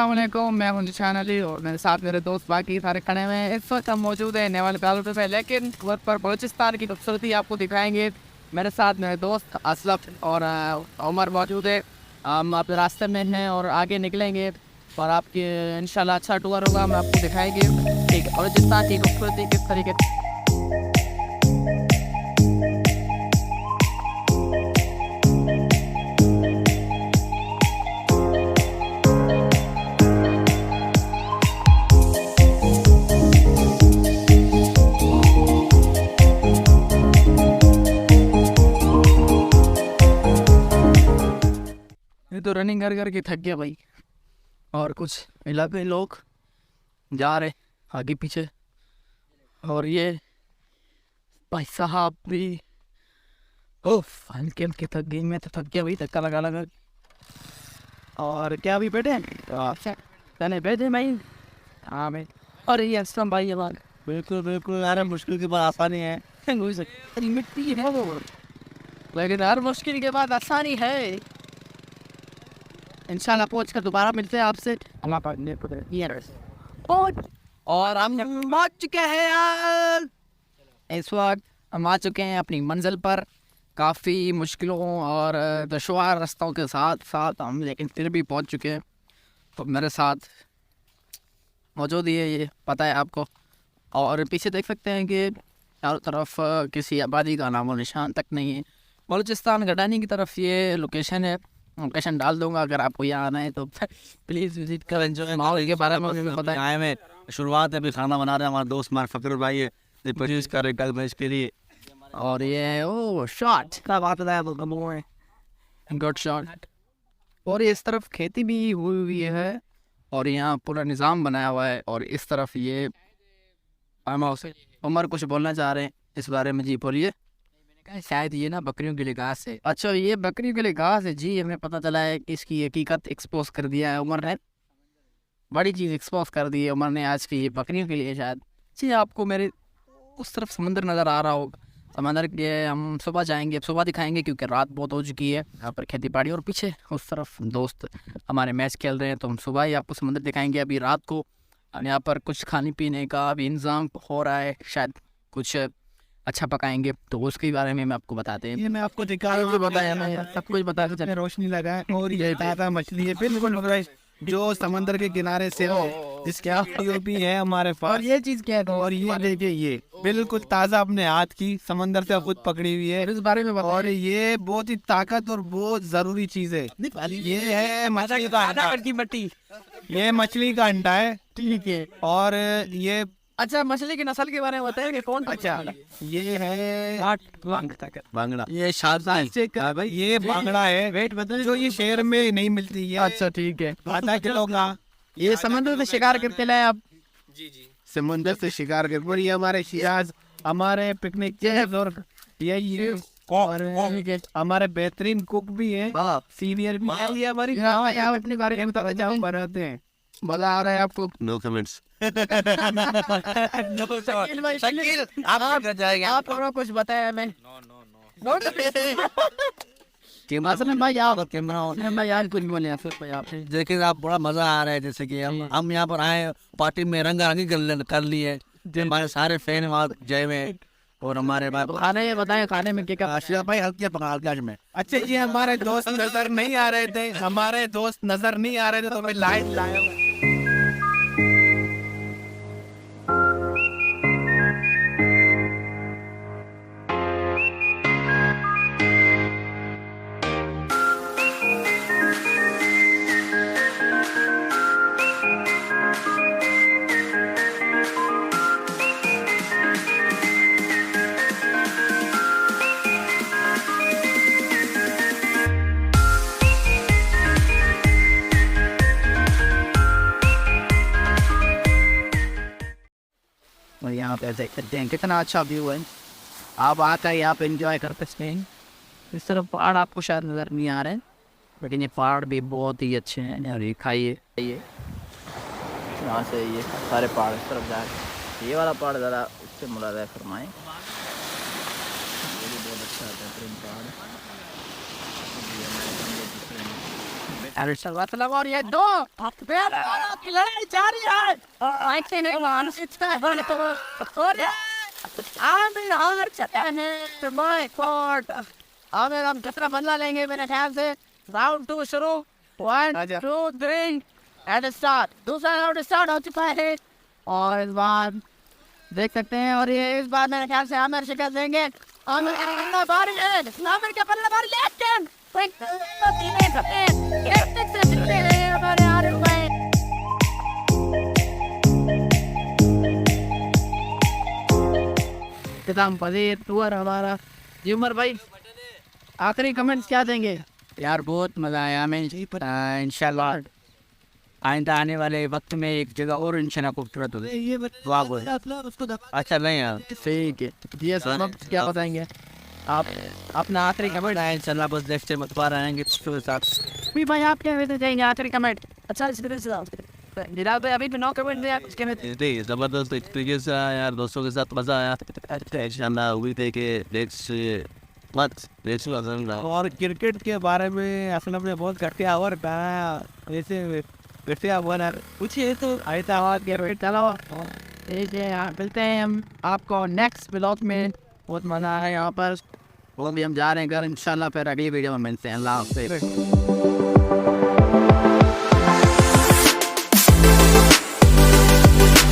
अस्सलाम वालेकुम, मैं हूं चैनल जी और मेरे साथ मेरे दोस्त बाकी सारे खड़े हुए हैं। इस वक्त हम मौजूद हैं नेवाल प्यालों पे, लेकिन वक्त पर बलूचिस्तान की खूबसूरती आपको दिखाएंगे। मेरे साथ मेरे दोस्त असलफ और उमर मौजूद है। हम अपने रास्ते में हैं और आगे निकलेंगे और आपके इंशाल्लाह अच्छा टूर होगा, हम आपको दिखाएंगे ठीक है बलूचिस्तान की खूबसूरती किस तरीके। ये तो रनिंग कर कर के थक गया भाई। और कुछ इलाके लोग जा रहे आगे पीछे, और ये भाई साहब भी हल्के हल्के थक गई। मैं तो थक गया भाई, धक्का लगा लगा। और क्या अभी बैठे हैं बैठे भाई। हाँ भाई, और ये असलम भाई, ये बात बिल्कुल बिल्कुल यार, मुश्किल के बाद आसानी है। मिट्टी है वो, लेकिन हर मुश्किल के बाद आसानी है। इंशाल्लाह पहुंच कर दोबारा मिलते हैं आपसे। और हम पहुंच चुके हैं यार, इस वक्त हम आ चुके हैं अपनी मंजिल पर। काफ़ी मुश्किलों और दुश्वार रास्तों के साथ साथ हम लेकिन फिर भी पहुंच चुके हैं। तो मेरे साथ मौजूद ही है, ये पता है आपको। और पीछे देख सकते हैं कि चारों तरफ किसी आबादी का नामो निशान तक नहीं है। बलूचिस्तान गडानी की तरफ ये लोकेशन है, लोकेशन डाल दूंगा। अगर आपको यहाँ आना है तो प्लीज़ विजिट कर, एंजॉय माहौल के बारे में पता है। आए में शुरुआत है, अभी खाना बना रहे हैं हमारे दोस्त हमारे फ़कीर भाई है, ये परचेज कर रहे कल मैच के लिए। और ये ओ शॉट का बात है, गुड शॉट। और इस तरफ खेती भी हुई है और यहाँ पूरा निज़ाम बनाया हुआ है। और इस तरफ ये फार्म हाउस है। उमर कुछ बोलना चाह रहे हैं इस बारे में? जी बोलिए। शायद ये ना बकरियों के लिए घास है। अच्छा, ये बकरियों के लिए घास है जी। हमें पता चला है कि इसकी हकीकत एक्सपोज कर दिया है उमर ने, बड़ी चीज़ एक्सपोज कर दी है उमर ने आज की। ये बकरियों के लिए शायद जी। आपको मेरे उस तरफ समंदर नज़र आ रहा होगा, समंदर के हम सुबह जाएंगे, अब सुबह दिखाएंगे क्योंकि रात बहुत हो चुकी है यहाँ पर खेती बाड़ी। और पीछे उस तरफ दोस्त हमारे मैच खेल रहे हैं, तो हम सुबह ही आपको समंदर दिखाएंगे। अभी रात को यहाँ पर कुछ खाने पीने का भी इंतज़ाम हो रहा है, शायद कुछ अच्छा पकाएंगे, तो उसके बारे में मैं आपको बताते हैं। ये मैं आपको दिखा बताया, मैं सब कुछ बता के रोशनी लगा है। और ये ताज़ा मछली है, बिल्कुल लग रहा है जो समंदर के किनारे से हो, जिसके भी है हमारे पास। और ये चीज़ क्या है? और ये देखिए, ये बिल्कुल ताज़ा अपने हाथ की समंदर से खुद पकड़ी हुई है, इस बारे में और ये बहुत ही ताकत और बहुत जरूरी चीज है। ये है मछली का अंडा, ये मछली का अंडा है, ठीक है। और ये अच्छा, मछली की नस्ल के बारे में बताएं कि कौन? अच्छा, ये है बांगड़ा, ये शारदा भाई, ये बांगड़ा है। वेट बताइए, जो ये शहर में नहीं मिलती है। अच्छा ठीक है, आधा किलो का। ये समंदर से शिकार करते लाए आप? जी, समंदर से शिकार करते। ये हमारे शिराज, हमारे पिकनिक के और ये और हमारे बेहतरीन कुक भी है, सीनियर भी है। ये हमारी यहाँ अपने बारे में बनाते हैं। मजा आ रहा है आपको? No comments. आप कुछ बताया मैं देखिए आप, बड़ा मजा आ रहा है। जैसे कि हम यहाँ पर आए, पार्टी में रंगारंगी कर ली है। हमारे सारे फैन वहाँ जय में, और हमारे खाने बताए, खाने में क्या आशिया भाई हल्के पका में। अच्छा, ये हमारे दोस्त नजर नहीं आ रहे थे, हमारे दोस्त नजर नहीं आ रहे थे, तो मैं लाइट लाया। और यहाँ पे देख सकते हैं कितना अच्छा व्यू है। आप आकर यहाँ पे एंजॉय कर सकते हैं। इस तरफ पहाड़ आपको शायद नज़र नहीं आ रहे हैं, लेकिन ये पहाड़ भी बहुत ही अच्छे हैं। और ये खाइए, यहाँ से ये सारे पहाड़ इस तरफ जा रहे। ये वाला पहाड़ ज़रा इससे मुलाज़ा फरमाएँ, ये भी बहुत अच्छा बेहतरीन पहाड़ है। मतलब और ये दो की लड़ाई जारी है आई थिंक आमिर हम कितना बदला लेंगे मेरे ख्याल से राउंड 2 शुरू 1 2 3 एंड स्टार्ट दूसरा राउंड स्टार्ट हो चुका है और इस बार देख सकते हैं और ये इस बार मेरे ख्याल से आमिर शिकस्त देंगे आमिर का पल्ला भारी है आमिर का पल्ला भारी लेकिन इख्तिताम पजीर टूर हमारा जी उमर भाई आखिरी कमेंट्स क्या देंगे यार बहुत मज़ा आया हमें इंशाल्लाह आइंदा आने वाले वक्त में एक जगह और इंशाल्लाह खूबसूरत होगी वाह अच्छा नहीं यार ठीक है जी सब क्या बताएंगे आप अपना आखिरी कमेंट आए इंशाल्लाह बस नेक्स्ट टाइम दोबारा आएंगे उसके साथ भी भाई आप क्या कहते जाएंगे आखिरी कमेंट अच्छा इस तरह से जनाब अभी भी नो कमेंट दिया कुछ कहते ज़बरदस्त एक्सपीरियंस आया यार दोस्तों के साथ मज़ा आया इंशाल्लाह उम्मीद है कि नेक्स्ट और क्रिकेट के बारे में असल में बहुत घटिया और जैसे घटिया हुआ ना कुछ ये तो ऐसा हुआ क्रिकेट चलो ठीक है मिलते हैं हम आपको नेक्स्ट ब्लॉग में बहुत मज़ा आया यहाँ पर वो भी हम जा रहे हैं घर इंशाल्लाह फिर अगली वीडियो में मिलते हैं अल्लाह हाफ़िज़